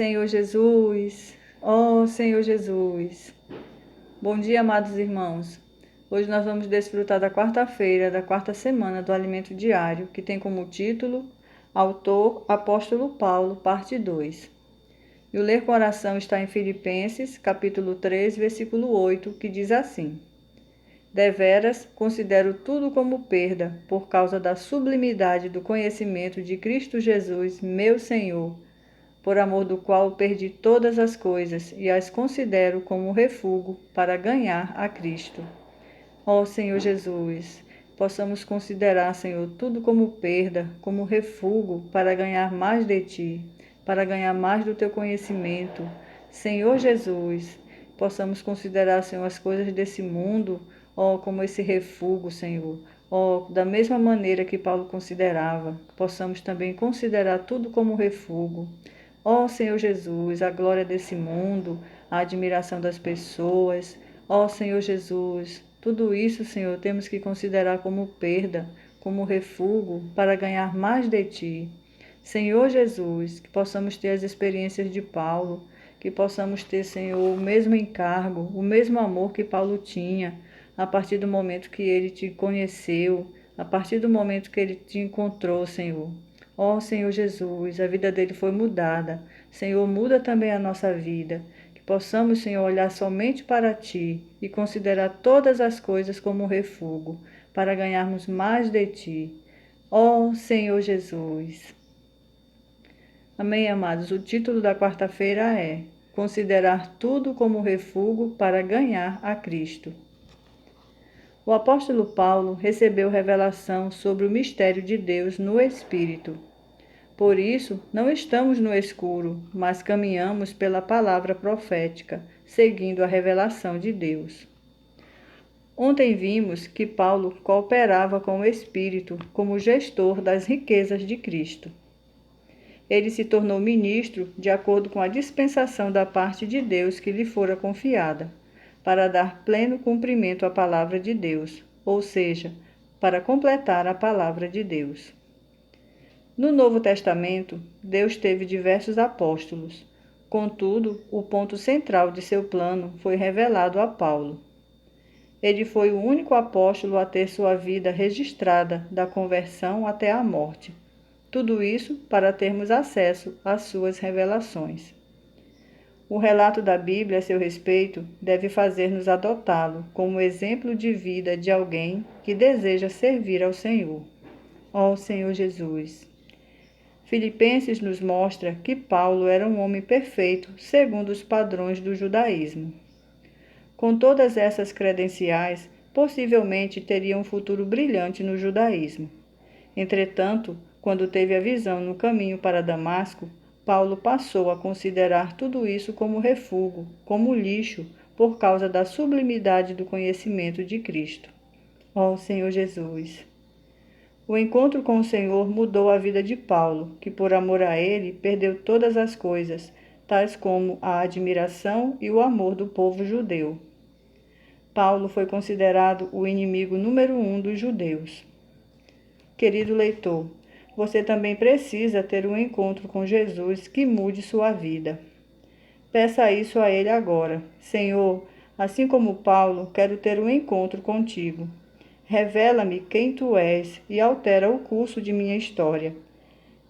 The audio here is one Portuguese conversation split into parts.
Senhor Jesus, ó Senhor Jesus. Bom dia, amados irmãos. Hoje nós vamos desfrutar da quarta-feira, da quarta semana do Alimento Diário, que tem como título Autor Apóstolo Paulo, parte 2. E o ler com oração está em Filipenses, capítulo 3, versículo 8, que diz assim: Deveras considero tudo como perda, por causa da sublimidade do conhecimento de Cristo Jesus, meu Senhor, por amor do qual perdi todas as coisas e as considero como refúgio para ganhar a Cristo. Ó Senhor Jesus, possamos considerar, Senhor, tudo como perda, como refúgio para ganhar mais de Ti, para ganhar mais do Teu conhecimento. Senhor Jesus, possamos considerar, Senhor, as coisas desse mundo, ó, como esse refúgio, Senhor. Ó, da mesma maneira que Paulo considerava, possamos também considerar tudo como refúgio. Ó Senhor Jesus, a glória desse mundo, a admiração das pessoas. Ó Senhor Jesus, tudo isso, Senhor, temos que considerar como perda, como refúgio para ganhar mais de Ti. Senhor Jesus, que possamos ter as experiências de Paulo, que possamos ter, Senhor, o mesmo encargo, o mesmo amor que Paulo tinha, a partir do momento que ele Te conheceu, a partir do momento que ele Te encontrou, Senhor. Ó Senhor Jesus, a vida dele foi mudada. Senhor, muda também a nossa vida. Que possamos, Senhor, olhar somente para Ti e considerar todas as coisas como refúgio, para ganharmos mais de Ti. Ó Senhor Jesus. Amém, amados? O título da quarta-feira é Considerar tudo como refúgio para ganhar a Cristo. O apóstolo Paulo recebeu revelação sobre o mistério de Deus no Espírito. Por isso, não estamos no escuro, mas caminhamos pela palavra profética, seguindo a revelação de Deus. Ontem vimos que Paulo cooperava com o Espírito como gestor das riquezas de Cristo. Ele se tornou ministro de acordo com a dispensação da parte de Deus que lhe fora confiada, para dar pleno cumprimento à palavra de Deus, ou seja, para completar a palavra de Deus. No Novo Testamento, Deus teve diversos apóstolos. Contudo, o ponto central de seu plano foi revelado a Paulo. Ele foi o único apóstolo a ter sua vida registrada da conversão até a morte. Tudo isso para termos acesso às suas revelações. O relato da Bíblia a seu respeito deve fazer-nos adotá-lo como exemplo de vida de alguém que deseja servir ao Senhor. Ó Senhor Jesus! Filipenses nos mostra que Paulo era um homem perfeito, segundo os padrões do judaísmo. Com todas essas credenciais, possivelmente teria um futuro brilhante no judaísmo. Entretanto, quando teve a visão no caminho para Damasco, Paulo passou a considerar tudo isso como refúgio, como lixo, por causa da sublimidade do conhecimento de Cristo. Ó Senhor Jesus! O encontro com o Senhor mudou a vida de Paulo, que por amor a Ele perdeu todas as coisas, tais como a admiração e o amor do povo judeu. Paulo foi considerado o inimigo número 1 dos judeus. Querido leitor, você também precisa ter um encontro com Jesus que mude sua vida. Peça isso a Ele agora. Senhor, assim como Paulo, quero ter um encontro contigo. Revela-me quem Tu és e altera o curso de minha história.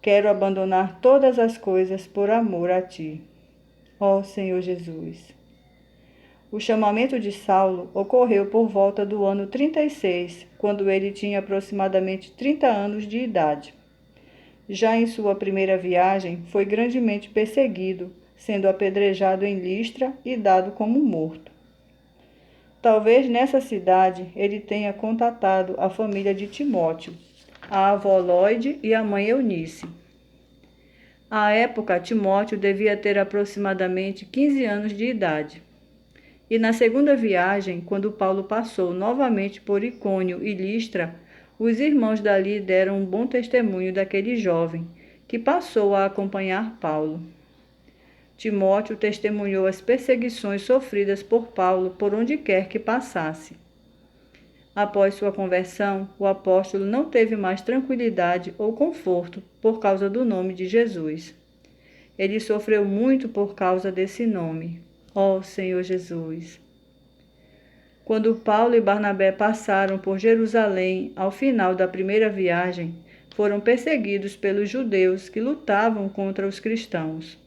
Quero abandonar todas as coisas por amor a Ti. Ó Senhor Jesus! O chamamento de Saulo ocorreu por volta do ano 36, quando ele tinha aproximadamente 30 anos de idade. Já em sua primeira viagem, foi grandemente perseguido, sendo apedrejado em Listra e dado como morto. Talvez nessa cidade ele tenha contatado a família de Timóteo, a avó Lóide e a mãe Eunice. À época, Timóteo devia ter aproximadamente 15 anos de idade. E na segunda viagem, quando Paulo passou novamente por Icônio e Listra, os irmãos dali deram um bom testemunho daquele jovem, que passou a acompanhar Paulo. Timóteo testemunhou as perseguições sofridas por Paulo por onde quer que passasse. Após sua conversão, o apóstolo não teve mais tranquilidade ou conforto por causa do nome de Jesus. Ele sofreu muito por causa desse nome. Ó Senhor Jesus! Quando Paulo e Barnabé passaram por Jerusalém ao final da primeira viagem, foram perseguidos pelos judeus que lutavam contra os cristãos.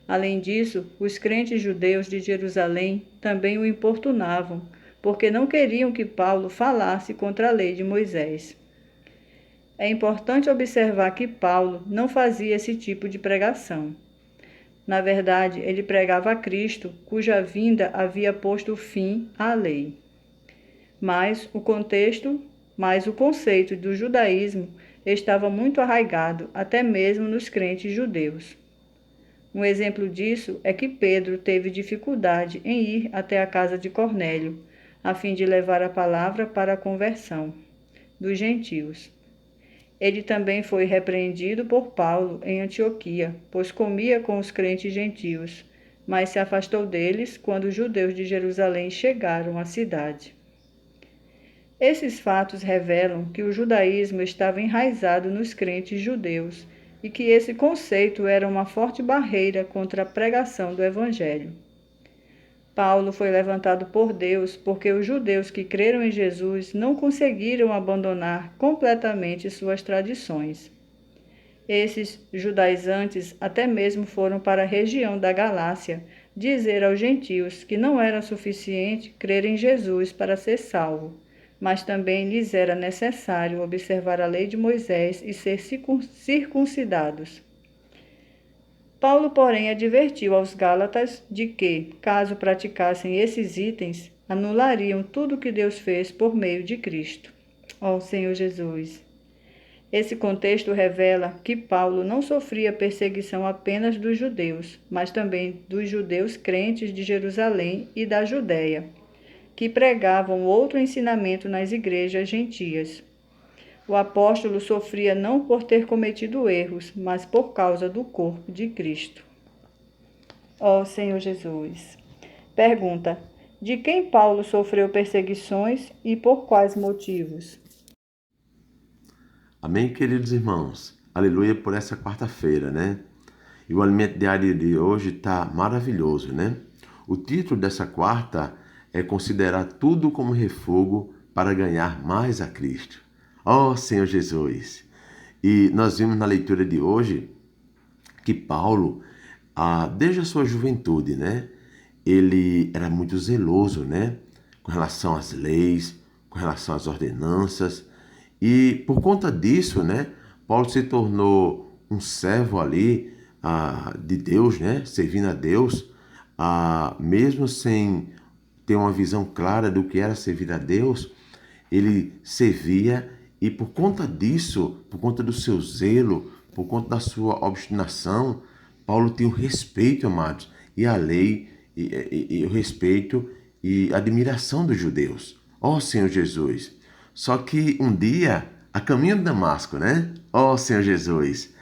Além disso, os crentes judeus de Jerusalém também o importunavam, porque não queriam que Paulo falasse contra a lei de Moisés. É importante observar que Paulo não fazia esse tipo de pregação. Na verdade, ele pregava a Cristo, cuja vinda havia posto fim à lei. Mas o conceito do judaísmo estava muito arraigado, até mesmo nos crentes judeus. Um exemplo disso é que Pedro teve dificuldade em ir até a casa de Cornélio, a fim de levar a palavra para a conversão dos gentios. Ele também foi repreendido por Paulo em Antioquia, pois comia com os crentes gentios, mas se afastou deles quando os judeus de Jerusalém chegaram à cidade. Esses fatos revelam que o judaísmo estava enraizado nos crentes judeus e que esse conceito era uma forte barreira contra a pregação do Evangelho. Paulo foi levantado por Deus porque os judeus que creram em Jesus não conseguiram abandonar completamente suas tradições. Esses judaizantes até mesmo foram para a região da Galácia dizer aos gentios que não era suficiente crer em Jesus para ser salvo, mas também lhes era necessário observar a lei de Moisés e ser circuncidados. Paulo, porém, advertiu aos Gálatas de que, caso praticassem esses itens, anulariam tudo o que Deus fez por meio de Cristo. Ó Senhor Jesus! Esse contexto revela que Paulo não sofria perseguição apenas dos judeus, mas também dos judeus crentes de Jerusalém e da Judéia, que pregavam outro ensinamento nas igrejas gentias. O apóstolo sofria não por ter cometido erros, mas por causa do corpo de Cristo. Ó Senhor Jesus! Pergunta: de quem Paulo sofreu perseguições e por quais motivos? Amém, queridos irmãos? Aleluia por essa quarta-feira, né? E o alimento diário de hoje está maravilhoso, né? O título dessa quarta é considerar tudo como refogo para ganhar mais a Cristo. Ó Senhor Jesus! E nós vimos na leitura de hoje que Paulo, desde a sua juventude, né? Ele era muito zeloso, né? Com relação às leis, com relação às ordenanças. E por conta disso, né? Paulo se tornou um servo ali de Deus, né? Servindo a Deus, mesmo sem ter uma visão clara do que era servir a Deus, ele servia e por conta disso, por conta do seu zelo, por conta da sua obstinação, Paulo tinha o respeito, amados, e a lei, e o respeito e a admiração dos judeus. Ó Senhor Jesus! Só que um dia, a caminho de Damasco, né? Ó Senhor Jesus!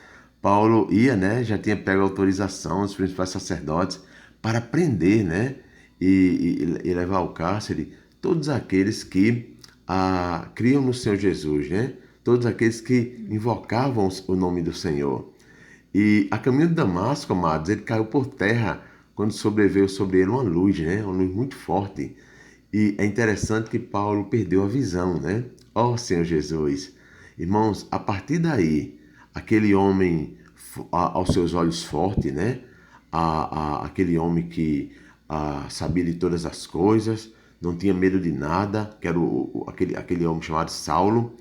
Paulo ia, né? Já tinha pego a autorização dos principais sacerdotes para prender, né? E levar ao cárcere todos aqueles que criam no Senhor Jesus, né? Todos aqueles que invocavam o nome do Senhor. E a caminho de Damasco, amados, ele caiu por terra quando sobreveio sobre ele uma luz, né? Uma luz muito forte. E é interessante que Paulo perdeu a visão, né? Ó Senhor Jesus! Irmãos, a partir daí, aquele homem aos seus olhos forte, né? Aquele homem que sabia de todas as coisas, não tinha medo de nada, que era aquele homem chamado Saulo.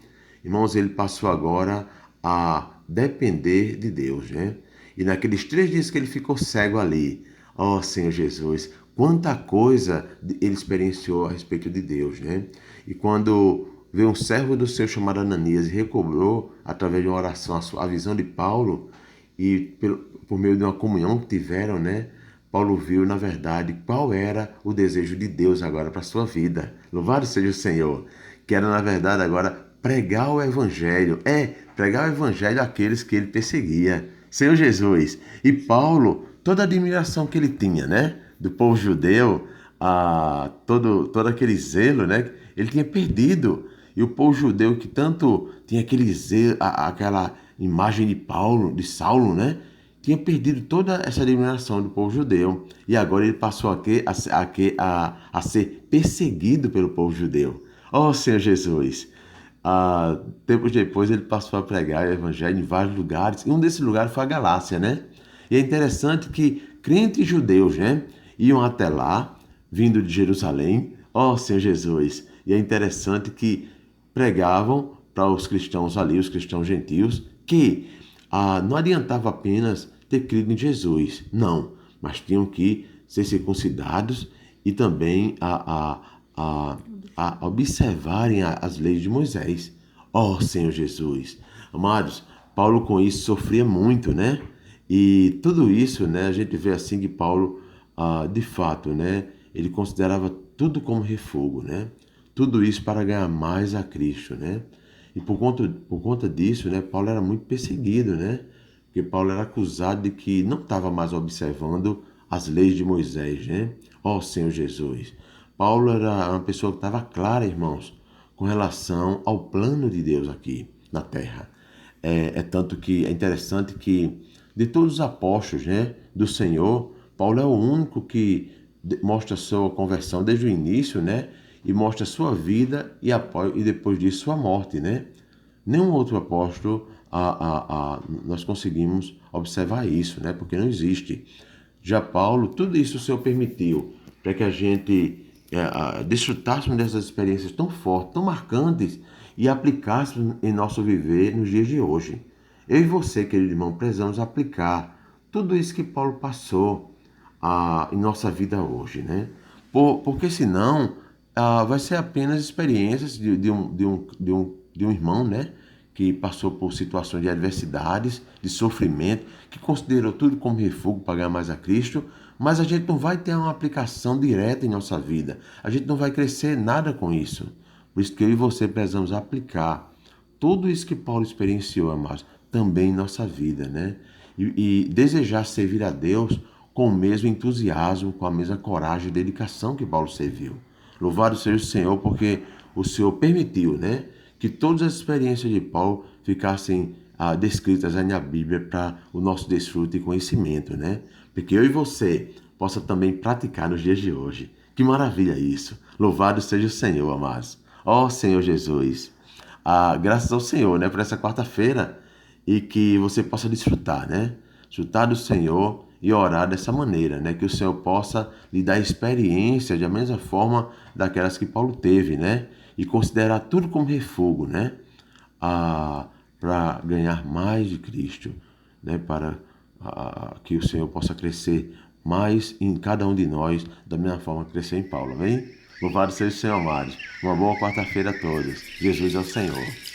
Irmãos, ele passou agora a depender de Deus, né? E naqueles 3 dias que ele ficou cego ali, ó Senhor Jesus, quanta coisa ele experienciou a respeito de Deus, né? E quando veio um servo do Senhor chamado Ananias e recobrou, através de uma oração, a visão de Paulo, e por meio de uma comunhão que tiveram, né? Paulo viu, na verdade, qual era o desejo de Deus agora para a sua vida. Louvado seja o Senhor. Que era, na verdade, agora pregar o Evangelho. Pregar o Evangelho àqueles que ele perseguia. Senhor Jesus. E Paulo, toda a admiração que ele tinha, né? Do povo judeu, todo aquele zelo, né? Ele tinha perdido. E o povo judeu que tanto tinha aquele zelo, aquela imagem de Saulo, né? tinha perdido toda essa eliminação do povo judeu e agora ele passou a ser perseguido pelo povo judeu. Oh, Senhor Jesus! Tempos depois ele passou a pregar o evangelho em vários lugares, e um desses lugares foi a Galácia, né? E é interessante que crentes judeus, né, iam até lá, vindo de Jerusalém, ó Senhor Jesus, e é interessante que pregavam para os cristãos ali, os cristãos gentios, que não adiantava apenas ter crido em Jesus, não, mas tinham que ser circuncidados e também a observarem as leis de Moisés. Ó Senhor Jesus! Amados, Paulo com isso sofria muito, né? E tudo isso, né, a gente vê assim que Paulo, de fato, né, ele considerava tudo como refogo, né? Tudo isso para ganhar mais a Cristo, né? E por conta disso, né, Paulo era muito perseguido, né? Porque Paulo era acusado de que não estava mais observando as leis de Moisés, né? Ó Senhor Jesus! Paulo era uma pessoa que estava clara, irmãos, com relação ao plano de Deus aqui na terra. É tanto que é interessante que de todos os apóstolos, né, do Senhor, Paulo é o único que mostra sua conversão desde o início, né, e mostra sua vida e depois disso sua morte, né? Nenhum outro apóstolo nós conseguimos observar isso, né? Porque não existe. Já Paulo, tudo isso o Senhor permitiu para que a gente desfrutássemos dessas experiências tão fortes, tão marcantes e aplicássemos em nosso viver nos dias de hoje. Eu e você, querido irmão, precisamos aplicar tudo isso que Paulo passou em nossa vida hoje, né? Porque senão vai ser apenas experiências de um irmão, né? Que passou por situações de adversidades, de sofrimento, que considerou tudo como refúgio para ganhar mais a Cristo, mas a gente não vai ter uma aplicação direta em nossa vida. A gente não vai crescer nada com isso. Por isso que eu e você precisamos aplicar tudo isso que Paulo experienciou, amados, também em nossa vida, né? E desejar servir a Deus com o mesmo entusiasmo, com a mesma coragem e dedicação que Paulo serviu. Louvado seja o Senhor, porque o Senhor permitiu, né, que todas as experiências de Paulo ficassem descritas aí na Bíblia para o nosso desfrute e conhecimento, né? Porque eu e você possa também praticar nos dias de hoje. Que maravilha isso! Louvado seja o Senhor, amados. Ó Senhor Jesus! Graças ao Senhor, né, por essa quarta-feira e que você possa desfrutar, né? Desfrutar do Senhor e orar dessa maneira, né? Que o Senhor possa lhe dar experiência da mesma forma daquelas que Paulo teve, né? E considerar tudo como refúgio, né? Para ganhar mais de Cristo, né? Para que o Senhor possa crescer mais em cada um de nós, da mesma forma que cresceu em Paulo, amém? Louvado seja o Senhor, amados. Uma boa quarta-feira a todos. Jesus é o Senhor.